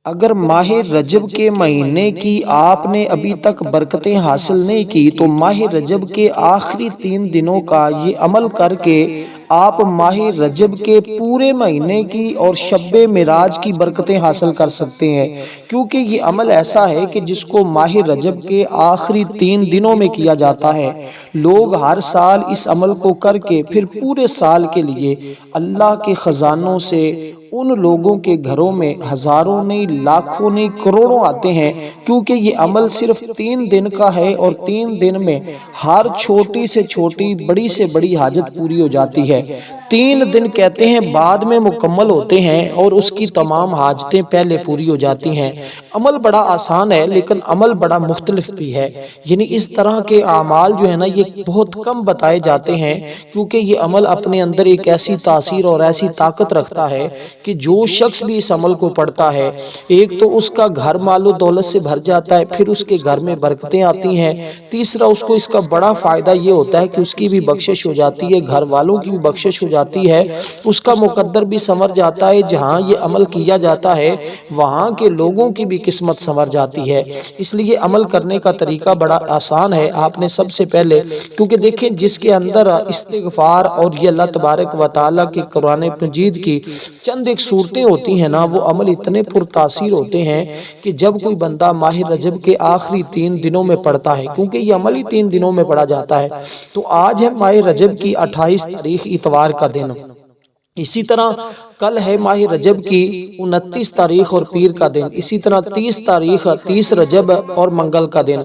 اگر ماہ رجب کے مہینے کی آپ نے ابھی تک برکتیں حاصل نہیں کی تو ماہ رجب کے آخری 3 دنوں کا یہ عمل کر کے آپ ماہ رجب کے پورے مہینے کی اور شب معراج کی برکتیں حاصل کر سکتے ہیں، کیونکہ یہ عمل ایسا ہے کہ جس کو ماہ رجب کے آخری 3 دنوں میں کیا جاتا ہے۔ لوگ ہر سال اس عمل کو کر کے پھر پورے سال کے لیے اللہ کے خزانوں سے ان لوگوں کے گھروں میں ہزاروں نہیں، لاکھوں نہیں، کروڑوں آتے ہیں، کیونکہ یہ عمل صرف 3 دن کا ہے اور 3 دن میں ہر چھوٹی سے چھوٹی، بڑی سے بڑی حاجت پوری ہو جاتی ہے۔ 3 دن کہتے ہیں بعد میں مکمل ہوتے ہیں اور اس کی تمام حاجتیں پہلے پوری ہو جاتی ہیں۔ عمل بڑا آسان ہے لیکن عمل بڑا مختلف بھی ہے، یعنی اس طرح کے اعمال جو ہے نا یہ بہت کم بتائے جاتے ہیں، کیونکہ یہ عمل اپنے اندر ایک ایسی تاثیر اور ایسی طاقت رکھتا ہے کہ جو شخص بھی اس عمل کو پڑھتا ہے، ایک تو اس کا گھر مال و دولت سے بھر جاتا ہے، پھر اس کے گھر میں برکتیں آتی ہیں، تیسرا اس کو اس کا بڑا فائدہ یہ ہوتا ہے کہ اس کی بھی بخشش ہو جاتی ہے، گھر والوں کی بھی بخشش ہو جاتی ہے، اس کا مقدر بھی سنور جاتا ہے، جہاں یہ عمل کیا جاتا ہے وہاں کے لوگوں کی بھی قسمت سنور جاتی ہے۔ اس لیے عمل کرنے کا طریقہ بڑا آسان ہے۔ آپ نے سب سے پہلے، کیونکہ دیکھیں جس کے اندر استغفار اور یہ اللہ تبارک و تعالیٰ کے قرآن مجید کی چند ایک صورتیں ہوتی ہیں نا، وہ عمل اتنے پرتاثیر ہوتے ہیں کہ جب کوئی بندہ ماہ رجب کے آخری 3 دنوں میں پڑھتا ہے، کیونکہ یہ عمل ہی 3 دنوں میں پڑھا جاتا ہے، تو آج ہے ماہ رجب کی 28 تاریخ اتوار کا دن، اسی طرح کل ہے ماہ رجب کی 29 تاریخ اور پیر کا دن، اسی طرح 30 تاریخ 30 رجب اور منگل کا دن۔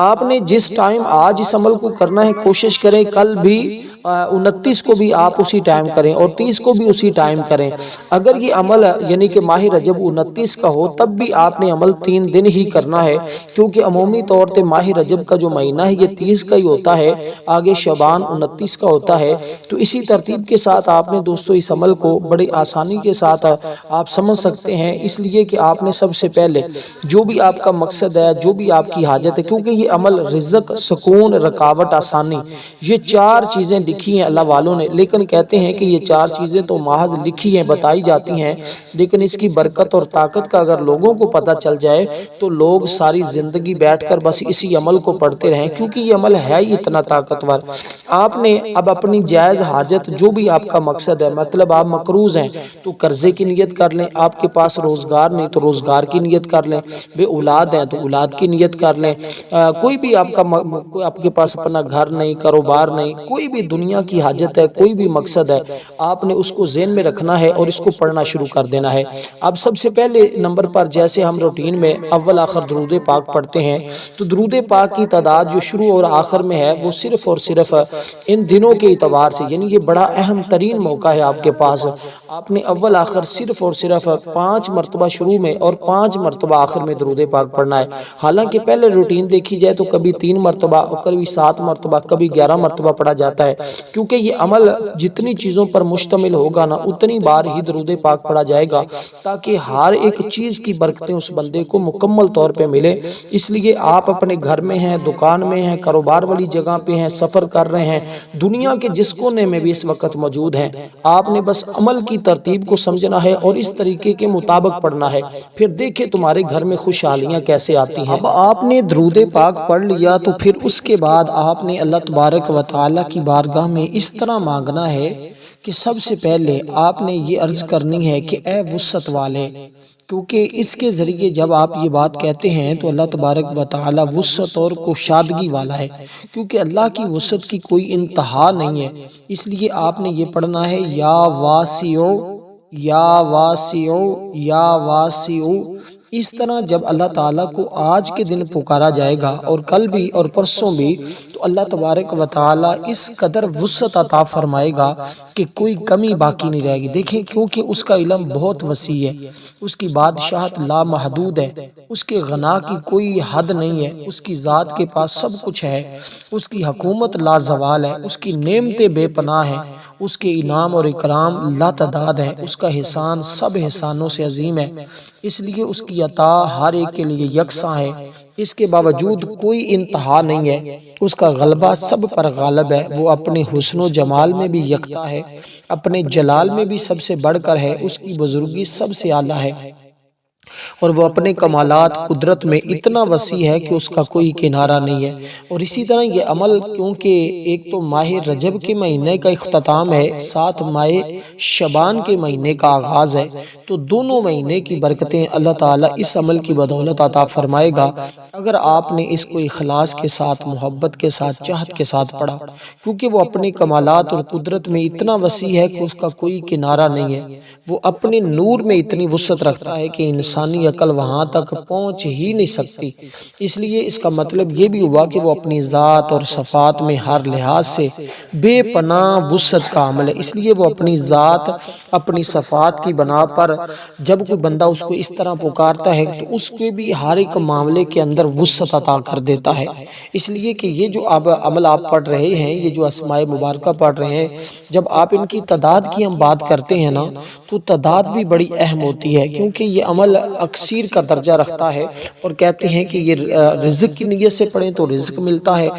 آپ نے جس ٹائم آج اس عمل کو کرنا ہے کوشش کریں کل بھی 29 کو بھی آپ اسی ٹائم کریں اور 30 کو بھی اسی ٹائم کریں۔ اگر یہ عمل یعنی کہ ماہ رجب 29 کا ہو تب بھی آپ نے عمل 3 دن ہی کرنا ہے، کیونکہ عمومی طور پہ ماہ رجب کا جو مہینہ ہے یہ 30 کا ہی ہوتا ہے، آگے شعبان 29 کا ہوتا ہے۔ تو اسی ترتیب کے ساتھ آپ نے دوستو اس عمل کو بڑی آسانی کے ساتھ آپ سمجھ سکتے ہیں، اس لیے کہ آپ نے سب سے پہلے جو بھی آپ کا مقصد ہے، جو بھی آپ کی حاجت ہے، کیونکہ یہ عمل رزق، سکون، رکاوٹ، آسانی، یہ 4 چیزیں لکھی ہیں اللہ والوں نے، لیکن کہتے ہیں کہ یہ 4 چیزیں تو محض لکھی ہیں، بتائی جاتی ہیں، لیکن اس کی برکت اور طاقت کا اگر لوگوں کو پتہ چل جائے تو لوگ ساری زندگی بیٹھ کر بس اسی عمل کو پڑھتے رہیں، کیونکہ یہ عمل ہے ہی اتنا طاقتور۔ آپ نے اب اپنی جائز حاجت جو بھی آپ کا مقصد ہے، مطلب آپ مقروض ہیں تو قرضے کی نیت کر لیں، آپ کے پاس روزگار نہیں تو روزگار کی نیت کر لیں، بے اولاد ہیں تو اولاد کی نیت کر لیں، کوئی بھی آپ کے پاس اپنا گھر نہیں، کاروبار نہیں، کوئی بھی دنیا کی حاجت ہے، کوئی بھی مقصد ہے، آپ نے اس کو ذہن میں رکھنا ہے اور اس کو پڑھنا شروع کر دینا ہے۔ اب سب سے پہلے نمبر پر جیسے ہم روٹین میں اول آخر درود پاک پڑھتے ہیں، تو درود پاک کی تعداد جو شروع اور آخر میں ہے وہ صرف اور صرف ان دنوں کے اعتبار سے، یعنی یہ بڑا اہم ترین موقع ہے آپ کے پاس، آپ نے اول آخر صرف اور صرف 5 مرتبہ شروع میں اور 5 مرتبہ آخر میں درود پاک پڑھنا ہے۔ حالانکہ پہلے روٹین دیکھی جائے تو کبھی 3 مرتبہ اور کبھی 7 مرتبہ، کبھی 11 مرتبہ پڑھا جاتا ہے، کیونکہ یہ عمل جتنی چیزوں پر مشتمل ہوگا نا اتنی بار ہی درود پاک پڑھا جائے گا، تاکہ ہر ایک چیز کی برکتیں اس بندے کو مکمل طور پہ ملے۔ اس لیے آپ اپنے گھر میں ہیں، دکان میں ہیں، کاروبار والی جگہ پہ ہیں، سفر کر رہے ہیں، دنیا کے جس کونے میں بھی اس وقت موجود ہیں، آپ نے بس عمل کی ترتیب کو سمجھنا ہے اور اس طریقے کے مطابق پڑھنا ہے، پھر دیکھیں تمہارے گھر میں خوشحالیاں کیسے آتی ہیں۔ اب آپ نے درود پاک پڑھ لیا تو پھر اس کے بعد آپ نے اللہ تبارک و تعالیٰ کی بارگاہ میں اس طرح مانگنا ہے کہ سب سے پہلے آپ نے یہ عرض کرنی ہے کہ اے وسعت والے، کیونکہ اس کے ذریعے جب آپ یہ بات کہتے ہیں تو اللہ تبارک و تعالی وسعت اور کشادگی والا ہے، کیونکہ اللہ کی وسعت کی کوئی انتہا نہیں ہے، اس لیے آپ نے یہ پڑھنا ہے یا واسع، یا واسع، یا واسع۔ اس طرح جب اللہ تعالیٰ کو آج کے دن پکارا جائے گا اور کل بھی اور پرسوں بھی، تو اللہ تبارک و تعالیٰ اس قدر وسعت عطا فرمائے گا کہ کوئی کمی باقی نہیں رہے گی۔ دیکھیں کیونکہ اس کا علم بہت وسیع ہے، اس کی بادشاہت لامحدود ہے، اس کے غنا کی کوئی حد نہیں ہے، اس کی ذات کے پاس سب کچھ ہے، اس کی حکومت لازوال ہے، اس کی نعمتیں بے پناہ ہیں، اس کے انعام اور اکرام لاتعداد ہیں، اس کا احسان سب احسانوں سے عظیم ہے، اس لیے اس کی عطا ہر ایک کے لیے یکساں ہے، اس کے باوجود کوئی انتہا نہیں ہے، اس کا غلبہ سب پر غالب ہے، وہ اپنے حسن و جمال میں بھی یکتا ہے، اپنے جلال میں بھی سب سے بڑھ کر ہے، اس کی بزرگی سب سے اعلیٰ ہے، اور وہ اپنے کمالات قدرت میں اتنا وسیع ہے کہ اس کا کوئی کنارہ نہیں ہے۔ اور اسی طرح یہ عمل کیونکہ ایک تو ماہ رجب کے مہینے کا اختتام ہے، ساتھ ماہ شعبان کے مہینے کا آغاز ہے، تو دونوں مہینے کی برکتیں اللہ تعالیٰ اس عمل کی بدولت عطا فرمائے گا اگر آپ نے اس کو اخلاص کے ساتھ، محبت کے ساتھ، چاہت کے ساتھ پڑھا، کیونکہ وہ اپنے کمالات اور قدرت میں اتنا وسیع ہے کہ اس کا کوئی کنارہ نہیں ہے۔ وہ اپنے نور میں اتنی وسعت رکھتا ہے کہ انسانی عقل وہاں تک پہنچ ہی نہیں سکتی۔ اس لیے اس کا مطلب یہ بھی ہوا کہ وہ اپنی ذات اور صفات میں ہر لحاظ سے بے پناہ وسعت کا عمل ہے۔ اس لیے وہ اپنی ذات، اپنی صفات کی بنا پر جب کوئی بندہ اس کو اس طرح پکارتا ہے تو اس کے بھی ہر ایک معاملے کے اندر وسعت عطا کر دیتا ہے۔ اس لیے کہ یہ جو عمل آپ پڑھ رہے ہیں، یہ جو اسماء مبارکہ پڑھ رہے ہیں، جب آپ ان کی تعداد کی ہم بات کرتے ہیں نا، تو تعداد بھی بڑی اہم ہوتی ہے، کیونکہ یہ عمل اکثیر کا درجہ رکھتا ہے، اور کہتے ہیں کہ یہ رزق کی نیت سے پڑھیں تو رزق ملتا ہے،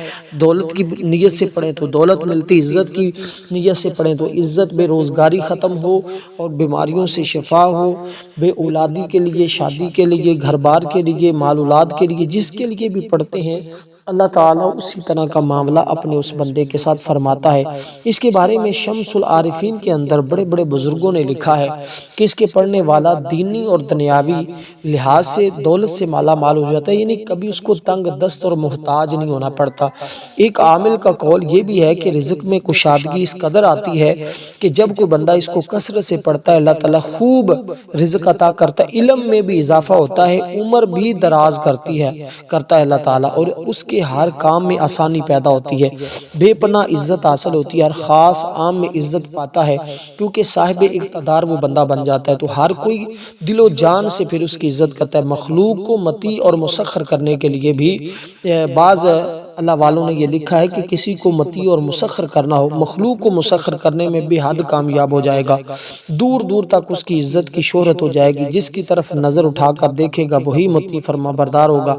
دولت کی نیت سے پڑھیں تو دولت ملتی، عزت کی نیت سے پڑھیں تو عزت، بے روزگاری ختم ہو اور بیماریوں سے شفا ہو، بے اولادی کے لیے، شادی کے لیے، گھر بار کے لیے، مال اولاد کے لیے، جس کے لیے بھی پڑھتے ہیں اللہ تعالیٰ اسی طرح کا معاملہ اپنے اس بندے کے ساتھ فرماتا ہے۔ اس کے بارے میں شمس العارفین کے اندر بڑے بڑے بزرگوں نے لکھا ہے کہ اس کے پڑھنے والا دینی اور دنیاوی لحاظ سے دولت سے مالا مال ہو جاتا ہے، یعنی کبھی اس کو تنگ دست اور محتاج نہیں ہونا پڑتا۔ ایک عامل کا قول یہ بھی ہے کہ رزق میں کشادگی اس قدر آتی ہے کہ جب کوئی بندہ اس کو کثرت سے پڑھتا ہے، اللہ تعالیٰ خوب رزق عطا کرتا ہے، علم میں بھی اضافہ ہوتا ہے، عمر بھی دراز کرتا ہے اللہ تعالیٰ، اور اس کے ہر کام میں آسانی پیدا ہوتی ہے، بے پناہ عزت حاصل ہوتی ہے، ہر خاص عام میں عزت پاتا ہے، کیونکہ صاحب اقتدار وہ بندہ بن جاتا ہے، تو ہر کوئی دل و جان سے پھر اس کی عزت کرتا ہے۔ مخلوق کو مطیع اور مسخر کرنے کے لیے بھی بعض اللہ والوں نے یہ لکھا ہے کہ کسی کو مطیع اور مسخر کرنا ہو، مخلوق کو مسخر کرنے میں بے حد کامیاب ہو جائے گا، دور دور تک اس کی عزت کی شہرت ہو جائے گی، جس کی طرف نظر اٹھا کر دیکھے گا وہی مطیع فرما بردار ہوگا۔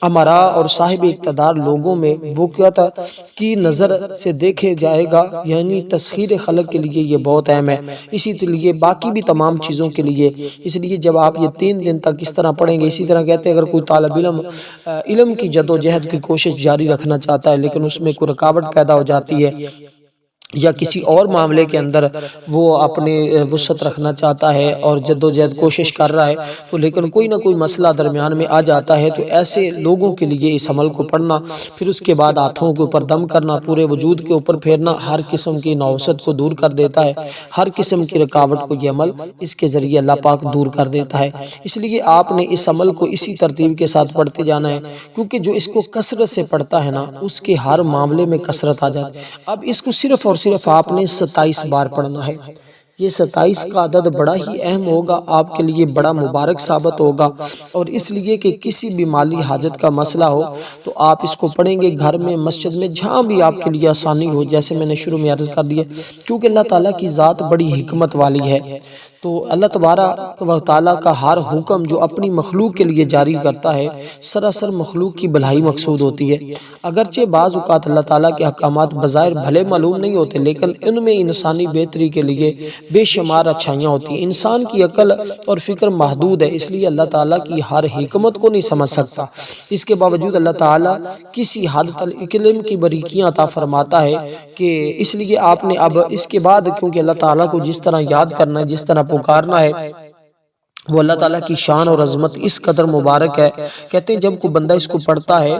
امرا اور صاحب اقتدار لوگوں میں وقوعت کی نظر سے دیکھے جائے گا، یعنی تسخیر خلق کے لیے یہ بہت اہم ہے، اسی لیے باقی بھی تمام چیزوں کے لیے۔ اس لیے جب آپ یہ 3 دن تک اس طرح پڑھیں گے، اسی طرح کہتے ہیں اگر کوئی طالب علم کی جد و جہد کی کوشش جاری رکھنا چاہتا ہے لیکن اس میں کوئی رکاوٹ پیدا ہو جاتی ہے، یا کسی اور معاملے کے اندر وہ اپنے وسعت رکھنا چاہتا ہے اور جد و جہد کوشش کر رہا ہے، تو لیکن کوئی نہ کوئی مسئلہ درمیان میں آ جاتا ہے، تو ایسے لوگوں کے لیے اس عمل کو پڑھنا، پھر اس کے بعد ہاتھوں کے اوپر دم کرنا، پورے وجود کے اوپر پھیرنا، ہر قسم کی نوسط کو دور کر دیتا ہے، ہر قسم کی رکاوٹ کو یہ عمل اس کے ذریعے اللہ پاک دور کر دیتا ہے۔ اس لیے آپ نے اس عمل کو اسی ترتیب کے ساتھ پڑھتے جانا ہے، کیونکہ جو اس کو کثرت سے پڑھتا ہے نا، اس کے ہر معاملے میں کثرت آ جاتی ہے۔ اب اس کو صرف اور صرف آپ نے 27 بار پڑھنا ہے۔ یہ 27 کا عدد بڑا ہی اہم ہوگا، آپ کے لیے بڑا مبارک ثابت ہوگا، اور اس لیے کہ کسی بھی مالی حاجت کا مسئلہ ہو تو آپ اس کو پڑھیں گے، گھر میں، مسجد میں، جہاں بھی آپ کے لیے آسانی ہو، جیسے میں نے شروع میں عرض کر دیا، کیونکہ اللہ تعالیٰ کی ذات بڑی حکمت والی ہے، تو اللہ تبارک و تعالیٰ کا ہر حکم جو اپنی مخلوق کے لیے جاری کرتا ہے، سراسر مخلوق کی بھلائی مقصود ہوتی ہے۔ اگرچہ بعض اوقات اللہ تعالیٰ کے احکامات بظاہر بھلے معلوم نہیں ہوتے، لیکن ان میں انسانی بہتری کے لیے بے شمار اچھائیاں ہوتی ہیں۔ انسان کی عقل اور فکر محدود ہے، اس لیے اللہ تعالیٰ کی ہر حکمت کو نہیں سمجھ سکتا، اس کے باوجود اللہ تعالیٰ کسی حد تک علم کی باریکیاں عطا فرماتا ہے، کہ اس لیے آپ نے اب اس کے بعد، کیونکہ اللہ تعالیٰ کو جس طرح یاد کرنا ہے، جس طرح پکارنا ہے، وہ اللہ تعالیٰ کی شان اور عظمت اس قدر مبارک ہے، کہتے ہیں جب کوئی بندہ اس کو پڑھتا ہے،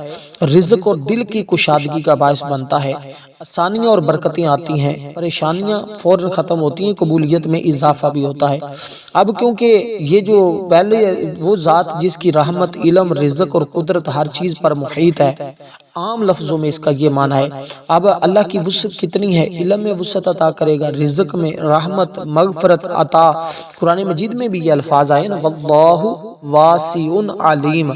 رزق اور دل کی کشادگی کا باعث بنتا ہے، آسانیاں اور برکتیں آتی ہیں، پریشانیاں فوراً ختم ہوتی ہیں، قبولیت میں اضافہ بھی ہوتا ہے۔ اب کیونکہ یہ جو پہلے وہ ذات جس کی رحمت، علم، رزق اور قدرت ہر چیز پر محیط ہے، عام لفظوں میں اس کا یہ معنی ہے۔ اب اللہ کی وسعت کتنی ہے، علم میں وسعت عطا کرے گا، رزق میں، رحمت، مغفرت عطا، قرآن مجید میں بھی یہ الفاظ آئے نا، واللہ واسع علیم،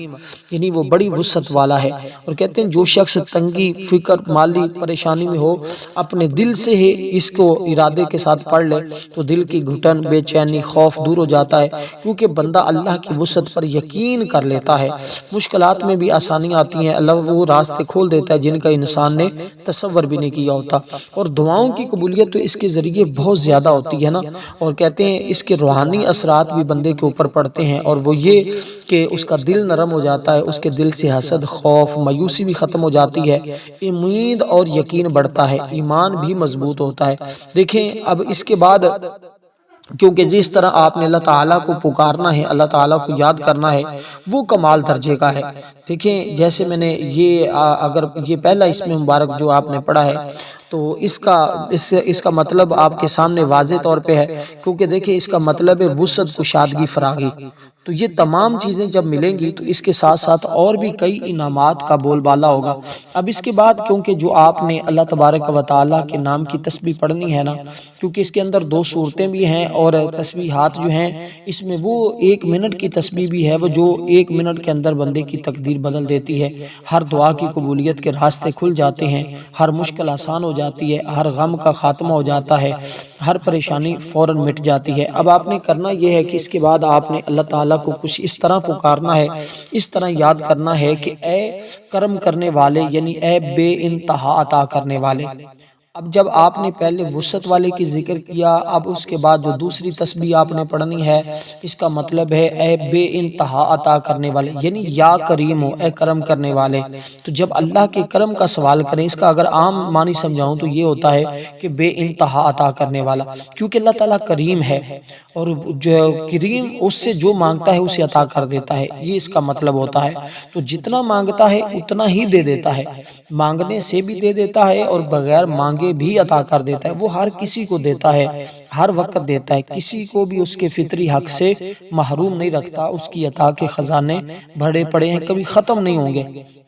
یعنی وہ بڑی وسعت والا ہے۔ اور کہتے ہیں جو شخص تنگی، فکر، مالی پریشانی میں ہو، اپنے دل سے ہی اس کو ارادے کے ساتھ پڑھ لے تو دل کی گھٹن، بے چینی، خوف دور ہو جاتا ہے، کیونکہ بندہ اللہ کی وسعت پر یقین کر لیتا ہے۔ مشکلات میں بھی آسانیاں آتی ہیں، اللہ وہ راستے کھول دیتا ہے جن کا انسان نے تصور بھی نہیں کیا ہوتا۔ اور دعاؤں کی قبولیت تو اس کے ذریعے بہت زیادہ ہوتی ہے نا، اور کہتے ہیں اس کے روحانی اثرات بھی بندے کے اوپر پڑتے ہیں، اور وہ یہ کہ اس کا دل نرم ہو جاتا ہے، اس کے دل سے حسد، خوف، مایوسی بھی ختم ہو جاتی ہے، امید اور یقین بڑھتا ہے، ایمان بھی مضبوط ہوتا ہے۔ دیکھیں اب اس کے بعد کیونکہ جس طرح آپ نے اللہ تعالیٰ کو پکارنا ہے، اللہ تعالیٰ کو یاد کرنا ہے، وہ کمال درجے کا ہے۔ دیکھیں جیسے میں نے یہ اگر یہ پہلا اسم مبارک جو آپ نے پڑھا ہے تو اس کا مطلب آپ کے سامنے واضح طور پہ ہے، کیونکہ دیکھیں اس کا مطلب ہے وسعت، کشادگی، فراغی۔ تو یہ تمام چیزیں جب ملیں گی تو اس کے ساتھ ساتھ اور بھی کئی انعامات کا بول بالا ہوگا۔ اب اس کے بعد کیونکہ جو آپ نے اللہ تبارک و تعالیٰ کے نام کی تسبیح پڑھنی ہے نا، کیونکہ اس کے اندر 2 صورتیں بھی ہیں، اور تسبیحات جو ہیں اس میں وہ 1 منٹ کی تسبیح بھی ہے، وہ جو 1 منٹ کے اندر بندے کی تقدیر بدل دیتی ہے، ہر دعا کی قبولیت کے راستے کھل جاتے ہیں، ہر مشکل آسان ہو جاتی ہے، ہر غم کا خاتمہ ہو جاتا ہے، ہر پریشانی فوراً مٹ جاتی ہے۔ اب آپ نے کرنا یہ ہے کہ اس کے بعد آپ نے اللہ تعالیٰ کو کچھ اس طرح پکارنا ہے، اس طرح یاد کرنا ہے کہ اے کرم کرنے والے، یعنی اے بے انتہا عطا کرنے والے۔ اب جب آپ نے پہلے وسعت والے کی ذکر کیا، اب اس کے بعد جو دوسری تسبیح آپ نے پڑھنی ہے اس کا مطلب ہے اے بے انتہا عطا کرنے والے، یعنی یا کریم ہو، اے کرم کرنے والے۔ تو جب اللہ کے کرم کا سوال کریں، اس کا اگر عام معنی سمجھاؤں تو یہ ہوتا ہے کہ بے انتہا عطا کرنے والا، کیونکہ اللہ تعالیٰ کریم ہے، اور جو کریم اس سے جو مانگتا ہے اسے عطا کر دیتا ہے، یہ اس کا مطلب ہوتا ہے۔ تو جتنا مانگتا ہے اتنا ہی دے دیتا ہے، مانگنے سے بھی دے دیتا ہے اور بغیر مانگے بھی عطا کر دیتا ہے۔ وہ ہر کسی کو دیتا ہے، ہر وقت دیتا ہے، کسی کو بھی اس کے فطری حق سے محروم نہیں رکھتا۔ اس کی عطا کے خزانے بھرے پڑے ہیں، کبھی ختم نہیں ہوں گے،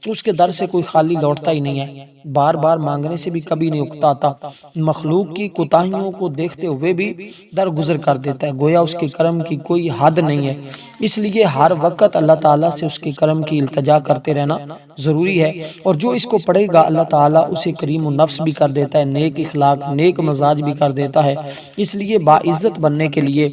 اس کے در سے کوئی خالی لوٹتا ہی نہیں ہے، بار بار مانگنے سے بھی کبھی نہیں اکتاتا، مخلوق کی کوتاہیوں کو دیکھتے ہوئے بھی درگزر کر دیتا ہے، گویا اس کے کرم کی کوئی حد نہیں ہے۔ اس لیے ہر وقت اللہ تعالیٰ سے اس کے کرم کی التجا کرتے رہنا ضروری ہے، اور جو اس کو پڑھے گا اللہ تعالیٰ اسے کریم النفس بھی کر دیتا ہے، نیک اخلاق، نیک مزاج بھی کر دیتا ہے۔ اس لیے باعزت بننے کے لیے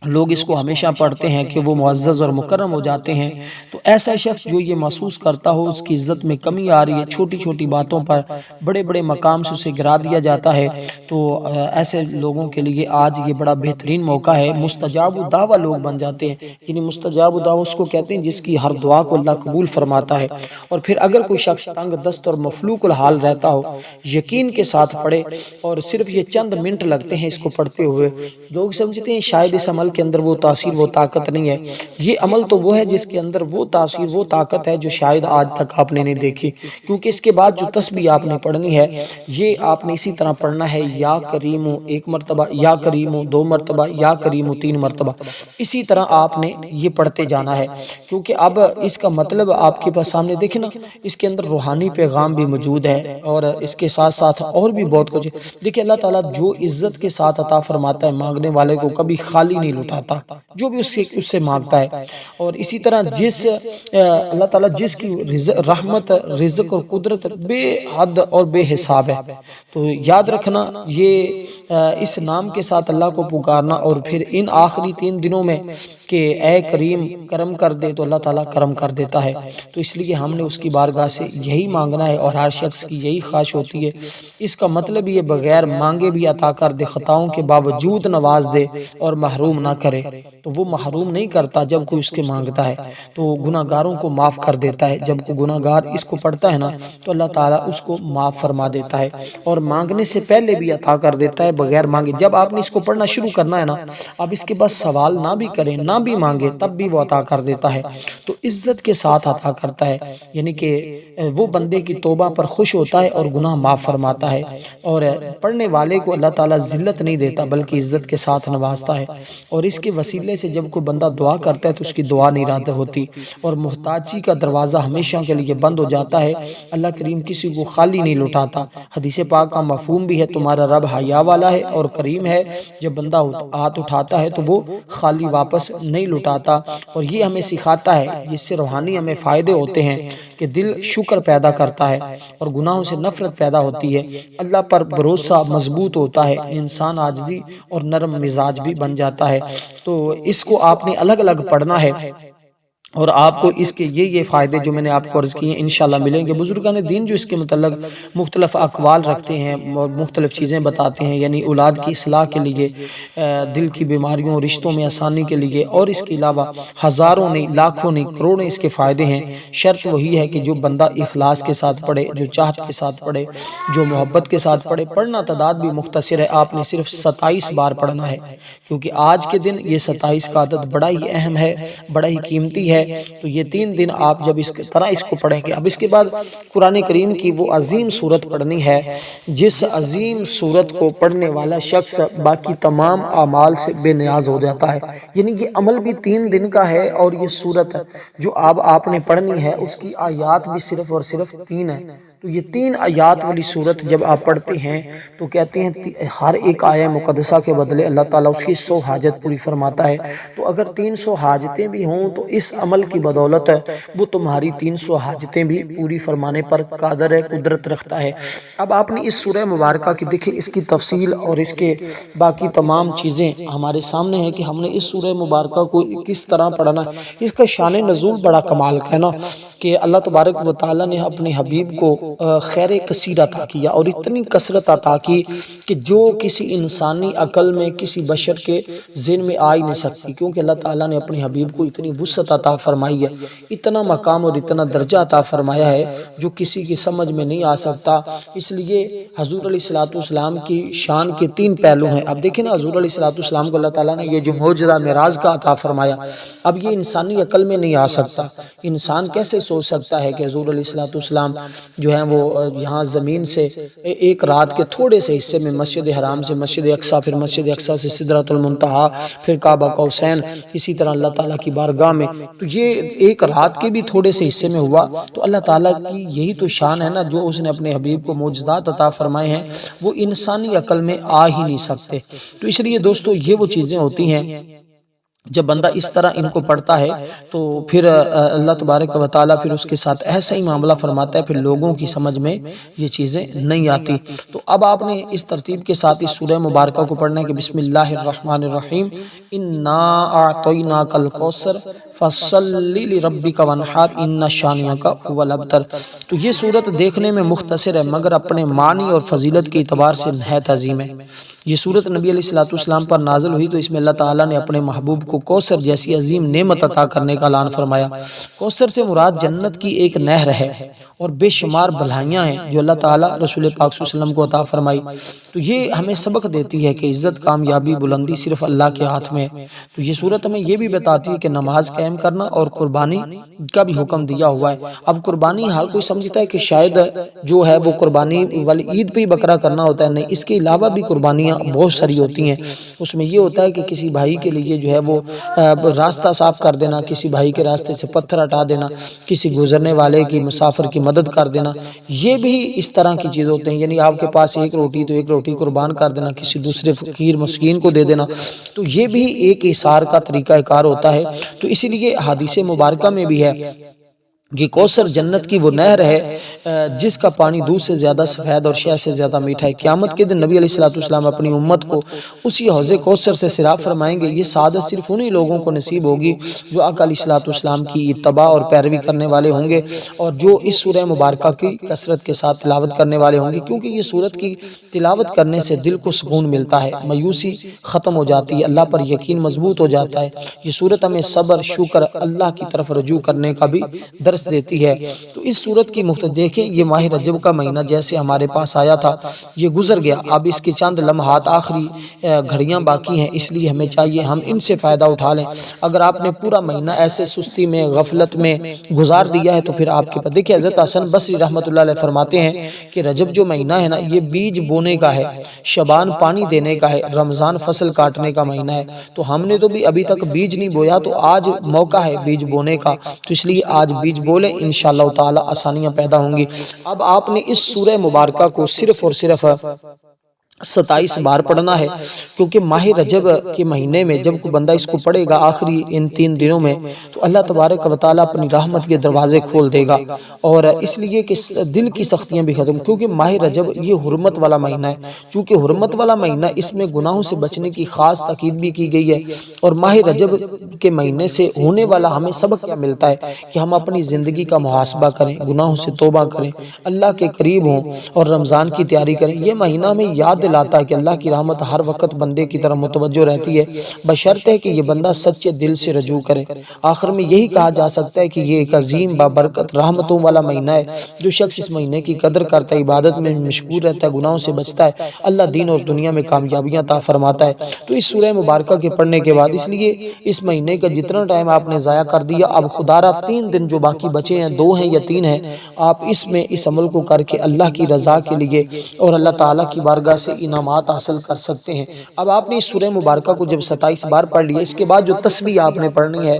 لوگ اس کو ہمیشہ پڑھتے ہیں کہ وہ معزز اور مکرم ہو جاتے ہیں۔ تو ایسا شخص جو یہ محسوس کرتا ہو اس کی عزت میں کمی آ رہی ہے، چھوٹی چھوٹی باتوں پر بڑے بڑے مقام سے اسے گرا دیا جاتا ہے، تو ایسے لوگوں کے لیے آج یہ بڑا بہترین موقع ہے، مستجاب الدعوہ لوگ بن جاتے ہیں۔ یعنی مستجاب الدعوہ اس کو کہتے ہیں جس کی ہر دعا کو اللہ قبول فرماتا ہے۔ اور پھر اگر کوئی شخص تنگ دست اور مفلوق الحال رہتا ہو، یقین کے ساتھ پڑھے، اور صرف یہ چند منٹ لگتے ہیں اس کو پڑھتے ہوئے، لوگ سمجھتے ہیں شاید اس عمل کے اندر وہ تاثیر، وہ طاقت نہیں ہے۔ یہ عمل تو وہ ہے جس کے اندر وہ تاثیر، وہ طاقت ہے جو شاید آج تک آپ نے نہیں دیکھی، کیونکہ اس کے بعد جو تسبیح آپ نے پڑھنی ہے یہ آپ نے اسی طرح پڑھنا ہے، یا کریم 1 مرتبہ، یا کریم 2 مرتبہ، یا کریم 3 مرتبہ، اسی طرح آپ نے یہ پڑھتے جانا ہے، کیونکہ اب اس کا مطلب آپ کے پاس سامنے دیکھیں نا، اس کے اندر روحانی پیغام بھی موجود ہے، اور اس کے ساتھ ساتھ اور بھی بہت کچھ۔ دیکھیں اللہ تعالیٰ جو عزت کے ساتھ عطا فرماتا ہے، مانگنے والے کو کبھی خالی نہیں لٹاتا، جو بھی اس سے مانگتا ہے۔ اور اسی طرح اللہ تعالیٰ جس کی رحمت، رزق اور قدرت بے حد اور بے حساب ہے، تو یاد رکھنا یہ اس نام کے ساتھ اللہ کو پکارنا، اور پھر ان آخری 3 دنوں میں کہ اے کریم کرم کر دے، تو اللہ تعالیٰ کرم کر دیتا ہے۔ تو اس لیے ہم نے اس کی بارگاہ سے یہی مانگنا ہے، اور ہر شخص کی یہی خواہش ہوتی ہے۔ اس کا مطلب یہ بغیر مانگے بھی عطا کر دے، خطاؤں کے باوجود نواز دے اور محروم نہ کرے۔ تو وہ محروم نہیں کرتا جب کوئی اس کے مانگتا ہے، تو گناہ گاروں کو معاف کر دیتا ہے۔ جب کوئی گناہ گار اس کو پڑھتا ہے نا تو اللہ تعالیٰ اس کو معاف فرما دیتا ہے، اور مانگنے سے پہلے بھی عطا کر دیتا ہے بغیر مانگے۔ جب آپ نے اس کو پڑھنا شروع کرنا ہے نا، اب اس کے بعد سوال نہ بھی کریں، نہ بھی مانگے، تب بھی وہ عطا کر دیتا ہے۔ تو عزت کے ساتھ عطا کرتا ہے، یعنی کہ وہ بندے کی توبہ پر خوش ہوتا ہے اور گناہ معاف فرماتا ہے، اور پڑھنے والے کو اللہ تعالیٰ ذلت نہیں دیتا بلکہ عزت کے ساتھ نوازتا ہے۔ اور اس کے وسیلے سے جب کوئی بندہ دعا کرتا ہے تو اس کی دعا نہیں رد ہوتی، اور محتاجی کا دروازہ ہمیشہ کے لیے بند ہو جاتا ہے۔ اللہ کریم کسی کو خالی نہیں لٹاتا۔ حدیث پاک کا مفہوم بھی ہے، تمہارا رب حیا والا ہے اور کریم ہے، جب بندہ ہاتھ اٹھاتا ہے تو وہ خالی واپس نہیں لٹاتا۔ اور یہ ہمیں سکھاتا ہے، اس سے روحانی ہمیں فائدے ہوتے ہیں کہ دل شکر پیدا کرتا ہے اور گناہوں سے نفرت پیدا ہوتی ہے، اللہ پر بھروسہ مضبوط ہوتا ہے، انسان عاجزی اور نرم مزاج بھی بن جاتا ہے۔ تو اس کو آپ نے الگ الگ پڑھنا ہے، اور آپ کو اس کے یہ فائدے جو میں نے آپ کو عرض کیے ہیں انشاءاللہ ملیں گے۔ بزرگان دین جو اس کے متعلق مختلف اقوال رکھتے ہیں اور مختلف چیزیں بتاتے ہیں، یعنی اولاد کی اصلاح کے لیے، دل کی بیماریوں رشتوں میں آسانی کے لیے، اور اس کے علاوہ ہزاروں نہیں، لاکھوں نہیں، کروڑوں اس کے فائدے ہیں۔ شرط وہی ہے کہ جو بندہ اخلاص کے ساتھ پڑھے، جو چاہت کے ساتھ پڑھے، جو محبت کے ساتھ پڑھے۔ پڑھنا تعداد بھی مختصر ہے، آپ نے صرف 27 بار پڑھنا ہے، کیونکہ آج کے دن یہ 27 کا عدد بڑا ہی اہم ہے، بڑا ہی قیمتی ہے۔ تو یہ 3 دن آپ جب اس طرح اس کو پڑھیں گے، اب اس کے بعد قرآن کریم کی وہ عظیم سورت پڑھنی ہے جس عظیم سورت کو پڑھنے والا شخص باقی تمام اعمال سے بے نیاز ہو جاتا ہے۔ یعنی یہ عمل بھی 3 دن کا ہے، اور یہ سورت جو آپ نے پڑھنی ہے اس کی آیات بھی صرف اور صرف 3 ہیں۔ تو یہ 3 آیات والی سورت جب آپ پڑھتے ہیں تو کہتے ہیں ہر ایک آیہ مقدسہ کے بدلے اللہ تعالیٰ اس کی 100 حاجت پوری فرماتا ہے۔ تو اگر 300 حاجتیں بھی ہوں تو اس عمل کی بدولت وہ تمہاری 300 حاجتیں بھی پوری فرمانے پر قادر ہے، قدرت رکھتا ہے۔ اب آپ نے اس سورہ مبارکہ کی دیکھیں، اس کی تفصیل اور اس کے باقی تمام چیزیں ہمارے سامنے ہیں کہ ہم نے اس سورہ مبارکہ کو کس طرح پڑھنا ہے۔ اس کا شان نزول بڑا کمال کا ہے نا، کہ اللہ تبارک و تعالیٰ نے اپنے حبیب کو خیر کثیر عطا کیا، اور اتنی کثرت عطا کی کہ جو کسی انسانی عقل میں، کسی بشر کے ذہن میں آ ہی نہیں سکتی، کیونکہ اللہ تعالیٰ نے اپنے حبیب کو اتنی وسعت عطا فرمائی ہے، اتنا مقام اور اتنا درجہ عطا فرمایا ہے جو کسی کی سمجھ میں نہیں آ سکتا۔ اس لیے حضور علیہ السلام کی شان کے 3 پہلو ہیں۔ اب دیکھیں نا، حضور علیہ السلام کو اللہ تعالیٰ نے یہ جو معجزہ معراج کا عطا فرمایا، اب یہ انسانی عقل میں نہیں آ سکتا۔ انسان کیسے سوچ سکتا ہے کہ حضور علیہ السلام جو ہیں وہ یہاں زمین سے ایک رات کے تھوڑے سے حصے میں مسجد حرام سے مسجد اقصی، پھر مسجد اقصی سے سدرۃ المنتہا، پھر کعبہ قوسین، اسی طرح اللہ تعالیٰ کی بارگاہ میں، تو یہ ایک رات کے بھی تھوڑے سے حصے میں ہوا۔ تو اللہ تعالیٰ کی یہی تو شان ہے نا، جو اس نے اپنے حبیب کو معجزات عطا فرمائے ہیں وہ انسانی عقل میں آ ہی نہیں سکتے۔ تو اس لیے دوستو یہ وہ چیزیں ہوتی ہیں جب بندہ اس طرح ان کو پڑھتا ہے تو پھر اللہ تبارک و تعالیٰ پھر اس کے ساتھ ایسا ہی معاملہ فرماتا ہے، پھر لوگوں کی سمجھ میں یہ چیزیں نہیں آتی۔ تو اب آپ نے اس ترتیب کے ساتھ اس سورہ مبارکہ کو پڑھنا ہے کہ بسم اللہ الرحمن الرحیم، انا اعطیناک الکوثر فصلی لربک وانحر ان شانئک هو الابتر۔ تو یہ سورت دیکھنے میں مختصر ہے مگر اپنے معنی اور فضیلت کے اعتبار سے نہایت عظیم ہے۔ یہ سورت نبی علیہ السلام پر نازل ہوئی تو اس میں اللہ تعالیٰ نے اپنے محبوب کو کوثر جیسی عظیم نعمت عطا کرنے کا اعلان فرمایا۔ کوثر سے مراد جنت کی ایک نہر ہے اور بے شمار بھلائیاں ہیں جو اللہ تعالیٰ رسول پاک صلی اللہ علیہ وسلم کو عطا فرمائی۔ تو یہ ہمیں سبق دیتی ہے کہ عزت، کامیابی، بلندی صرف اللہ کے ہاتھ میں ہے۔ تو یہ سورت ہمیں یہ بھی بتاتی ہے کہ نماز قائم کرنا اور قربانی کا بھی حکم دیا ہوا ہے۔ اب قربانی ہر کوئی سمجھتا ہے کہ شاید جو ہے وہ قربانی والی عید پہ ہی بکرا کرنا ہوتا ہے، نہیں، اس کے علاوہ بھی قربانیاں بہت ساری ہوتی ہیں۔ اس میں یہ ہوتا ہے کہ کسی بھائی کے لیے جو ہے وہ راستہ صاف کر دینا، کسی بھائی کے راستے سے پتھر ہٹا دینا، کسی گزرنے والے کی، مسافر کی مدد کر دینا، یہ بھی اس طرح کی چیز ہوتے ہیں۔ یعنی آپ کے پاس ایک روٹی تو ایک روٹی قربان کر دینا، کسی دوسرے فقیر مسکین کو دے دینا، تو یہ بھی ایک اثار کا طریقہ کار ہوتا ہے۔ تو اسی لیے حدیث مبارکہ میں بھی ہے کہ کوثر جنت کی وہ نہر ہے جس کا پانی دودھ سے زیادہ سفید اور شہد سے زیادہ میٹھا ہے۔ قیامت کے دن نبی علیہ السلام اپنی امت کو اسی حوض کوثر سے سیراب فرمائیں گے۔ یہ سعادت صرف انہی لوگوں کو نصیب ہوگی جو آقا علیہ السلام کی اتباع اور پیروی کرنے والے ہوں گے، اور جو اس سورہ مبارکہ کی کثرت کے ساتھ تلاوت کرنے والے ہوں گے، کیونکہ یہ سورت کی تلاوت کرنے سے دل کو سکون ملتا ہے، مایوسی ختم ہو جاتی ہے، اللہ پر یقین مضبوط ہو جاتا ہے۔ یہ سورت ہمیں صبر، شکر، اللہ کی طرف رجوع کرنے کا بھی درس دیتی ہے۔ تو اس سورت کی دیکھیں، یہ ماہ رجب کا مہینہ جیسے ہمارے پاس آیا تھا یہ گزر گیا، اب اس کے چند لمحات، آخری گھڑیاں باقی ہیں، اس لیے ہمیں چاہیے ہم ان سے فائدہ اٹھا لیں۔ اگر آپ نے پورا مہینہ ایسے سستی میں، غفلت میں گزار دیا ہے تو پھر آپ کے پاس دیکھیں، حضرت حسن بصری رحمۃ اللہ علیہ فرماتے ہیں کہ رجب جو مہینہ ہے نا، یہ بیج بونے کا ہے، شعبان پانی دینے کا ہے، رمضان فصل کاٹنے کا مہینہ ہے۔ تو ہم نے تو بھی ابھی تک بیج نہیں بویا، تو آج موقع ہے بیج بونے کا، تو اس لیے آج بیج بولے، انشاءاللہ تعالی آسانیاں پیدا ہوں گی۔ اب آپ نے اس سورہ مبارکہ کو صرف اور صرف 27 بار پڑھنا ہے، کیونکہ ماہ رجب کے مہینے میں جب کوئی بندہ اس کو پڑھے گا آخری ان 3 دنوں میں تو اللہ تبارک و تعالیٰ اپنی رحمت کے دروازے کھول دے گا، اور اس لیے کہ دل کی سختیاں بھی ختم، کیونکہ ماہ رجب یہ حرمت والا مہینہ ہے، چونکہ حرمت والا مہینہ اس میں گناہوں سے بچنے کی خاص تاکید بھی کی گئی ہے۔ اور ماہ رجب کے مہینے سے ہونے والا ہمیں سبق کیا ملتا ہے کہ ہم اپنی زندگی کا محاسبہ کریں، گناہوں سے توبہ کریں، اللہ کے قریب ہوں اور رمضان کی تیاری کریں۔ یہ مہینہ ہمیں یاد دلاتا ہے کہ اللہ کی رحمت ہر وقت بندے کی طرف متوجہ رہتی ہے، بشرط ہے کہ یہ بندہ سچے دل سے رجوع کرے۔ آخر میں یہی کہا جا سکتا ہے کہ یہ ایک عظیم بابرکت رحمتوں والا مہینہ ہے۔ جو شخص اس مہینے کی قدر کرتا ہے، عبادت میں مشغول رہتا ہے، گناہوں سے بچتا ہے، اللہ دین اور دنیا میں کامیابیاں عطا فرماتا ہے۔ تو اس سورہ مبارکہ کے پڑھنے کے بعد اس لیے اس مہینے کا جتنا ٹائم آپ نے ضائع کر دیا، اب خدا را 3 دن جو باقی بچے ہیں، 2 ہیں یا 3 ہیں، آپ اس میں اس عمل کو کر کے اللہ کی رضا کے لیے اور اللہ تعالیٰ کی بارگاہ سے انعامات حاصل کر سکتے ہیں۔ اب آپ نے اس سورہ مبارکہ کو جب 27 بار پڑھ لیا، اس کے بعد جو تسبیح آپ نے پڑھنی ہے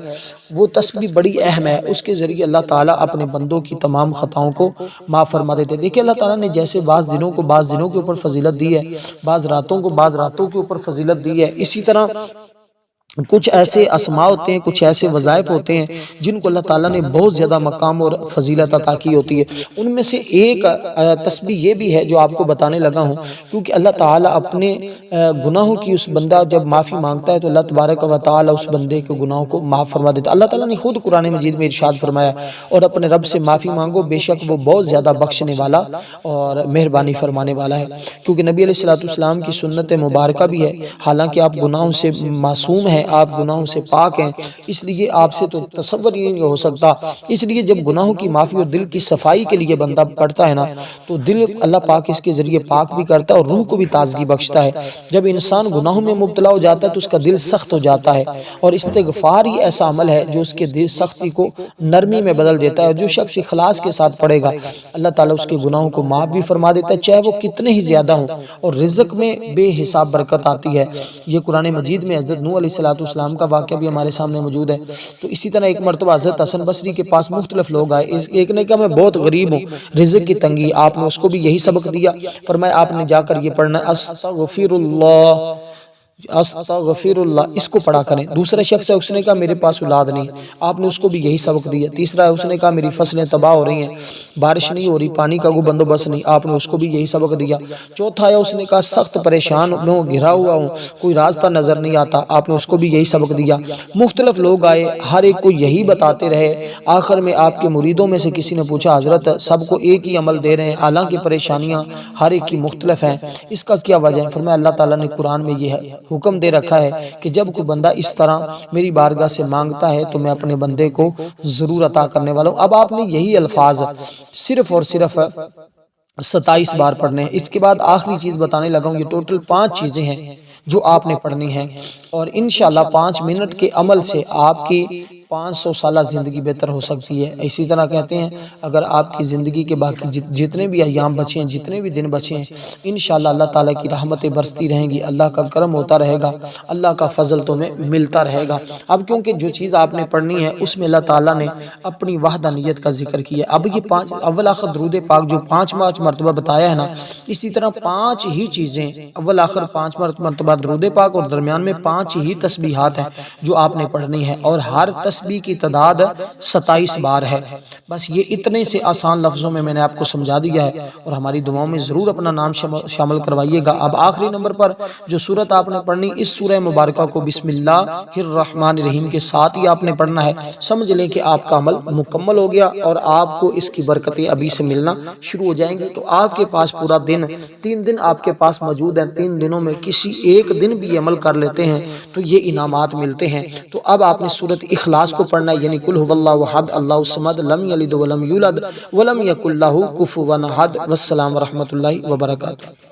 وہ تسبیح بڑی اہم ہے، اس کے ذریعے اللہ تعالیٰ اپنے بندوں کی تمام خطاؤں کو معاف فرما دیتے ہیں۔ دیکھیں اللہ تعالیٰ نے جیسے بعض دنوں کو بعض دنوں کے اوپر فضیلت دی ہے، بعض راتوں کو بعض راتوں کے اوپر فضیلت دی ہے، اسی طرح کچھ ایسے اسماء ہوتے ہیں، کچھ ایسے وظائف ہوتے ہیں جن کو اللہ تعالیٰ نے بہت زیادہ مقام اور فضیلت عطا کی ہوتی ہے۔ ان میں سے ایک تسبیح یہ بھی ہے جو آپ کو بتانے لگا ہوں، کیونکہ اللہ تعالیٰ اپنے گناہوں کی اس بندہ جب معافی مانگتا ہے تو اللہ تبارک و تعالیٰ اس بندے کے گناہوں کو معاف فرما دیتا ہے۔ اللہ تعالیٰ نے خود قرآن مجید میں ارشاد فرمایا، اور اپنے رب سے معافی مانگو، بے شک وہ بہت زیادہ بخشنے والا اور مہربانی فرمانے والا ہے۔ کیونکہ نبی علیہ السلام کی سنت مبارکہ بھی ہے، حالانکہ آپ گناہوں سے معصوم ہیں، آپ گناہوں سے پاک ہیں، اس لیے آپ سے تو تصور ہی نہیں ہو سکتا۔ اس لیے جب گناہوں کی معافی اور دل کی صفائی کے لیے بندہ پڑھتا ہے نا، تو دل اللہ پاک اس کے ذریعے پاک بھی کرتا ہے اور روح کو بھی تازگی بخشتا ہے۔ جب انسان گناہوں میں مبتلا ہو جاتا ہے تو اس کا دل سخت ہو جاتا ہے، اور استغفار ہی ایسا عمل ہے جو اس کے دل سختی کو نرمی میں بدل دیتا ہے۔ جو شخص اخلاص کے ساتھ پڑھے گا، اللہ تعالیٰ اس کے گناہوں کو معاف بھی فرما دیتا ہے، چاہے وہ کتنے ہی زیادہ ہوں، اور رزق میں بے حساب برکت آتی ہے۔ یہ قرآن مجید میں حضرت نوح علیہ السلام کا واقعہ بھی ہمارے سامنے موجود ہے۔ تو اسی طرح ایک مرتبہ حضرت حسن بصری کے پاس مختلف لوگ آئے، ایک نے کہا میں بہت غریب ہوں، رزق کی تنگی، آپ نے اس کو بھی یہی سبق دیا، فرمایا آپ نے جا کر یہ پڑھنا ہے، استغفر اللہ استغفر اللہ، اس کو پڑھا کریں۔ دوسرا شخص ہے، اس نے کہا میرے پاس اولاد نہیں، آپ نے اس کو بھی یہی سبق دیا۔ تیسرا ہے، اس نے کہا میری فصلیں تباہ ہو رہی ہیں، بارش نہیں ہو رہی، پانی کا کوئی بندوبست نہیں، آپ نے اس کو بھی یہی سبق دیا۔ چوتھا ہے، اس نے کہا سخت پریشان ہوں، گھرا ہوا ہوں، کوئی راستہ نظر نہیں آتا، آپ نے اس کو بھی یہی سبق دیا۔ مختلف لوگ آئے، ہر ایک کو یہی بتاتے رہے۔ آخر میں آپ کے مریدوں میں سے کسی نے پوچھا حضرت سب کو ایک ہی عمل دے رہے ہیں، حالانکہ پریشانیاں ہر ایک کی مختلف ہیں، اس کا کیا وجہ ہے؟ فرمایا اللہ تعالیٰ نے قرآن میں یہ حکم دے رکھا ہے کہ جب کوئی بندہ اس طرح میری بارگاہ سے مانگتا ہے تو میں اپنے بندے کو ضرور عطا کرنے والا ہوں۔ اب آپ نے یہی الفاظ صرف اور صرف 27 بار پڑھنے ہیں۔ اس کے بعد آخری چیز بتانے لگا ہوں، یہ ٹوٹل 5 چیزیں ہیں جو آپ نے پڑھنی ہیں، اور انشاءاللہ 5 منٹ کے عمل سے آپ کی 500 سالہ زندگی بہتر ہو سکتی ہے۔ اسی طرح کہتے ہیں اگر آپ کی زندگی کے باقی جتنے بھی ایام بچے ہیں، جتنے بھی دن بچے ہیں، انشاءاللہ اللہ تعالیٰ کی رحمتیں برستی رہیں گی، اللہ کا کرم ہوتا رہے گا، اللہ کا فضل تمہیں ملتا رہے گا۔ اب کیونکہ جو چیز آپ نے پڑھنی ہے اس میں اللہ تعالیٰ نے اپنی وحدانیت کا ذکر کیا۔ اب یہ 5 اول آخر درود پاک جو 5 مرتبہ بتایا ہے نا، اسی طرح 5 ہی چیزیں اول آخر 5 مرتبہ درود پاک، اور درمیان میں 5 ہی تسبیحات ہیں جو آپ نے پڑھنی ہے، اور ہر تسبیح کی تعداد 27 بار ہے۔ بس یہ اتنے سے آسان لفظوں میں نے آپ کو سمجھا دیا ہے، اور ہماری دعاؤں میں ضرور اپنا نام شامل کروائیے گا۔ اب آخری نمبر پر جو سورت آپ نے پڑھنی، اس سورہ مبارکہ کو بسم اللہ الرحمن الرحیم کے ساتھ ہی آپ نے پڑھنا ہے۔ سمجھ لیں کہ آپ کا عمل مکمل ہو گیا اور آپ کو اس کی برکتیں ابھی سے ملنا شروع ہو جائیں گی۔ تو آپ کے پاس پورا دن 3 دن آپ کے پاس موجود ہیں، 3 دنوں میں کسی ایک دن بھی عمل کر لیتے ہیں تو یہ انعامات ملتے ہیں۔ تو اب آپ نے سورت اخلاص کو پڑھنا ہے، یعنی قل هو اللہ احد اللہ الصمد لم یلد ولم یولد ولم یکن لہ کفوا احد۔ والسلام ورحمۃ اللہ وبرکاتہ۔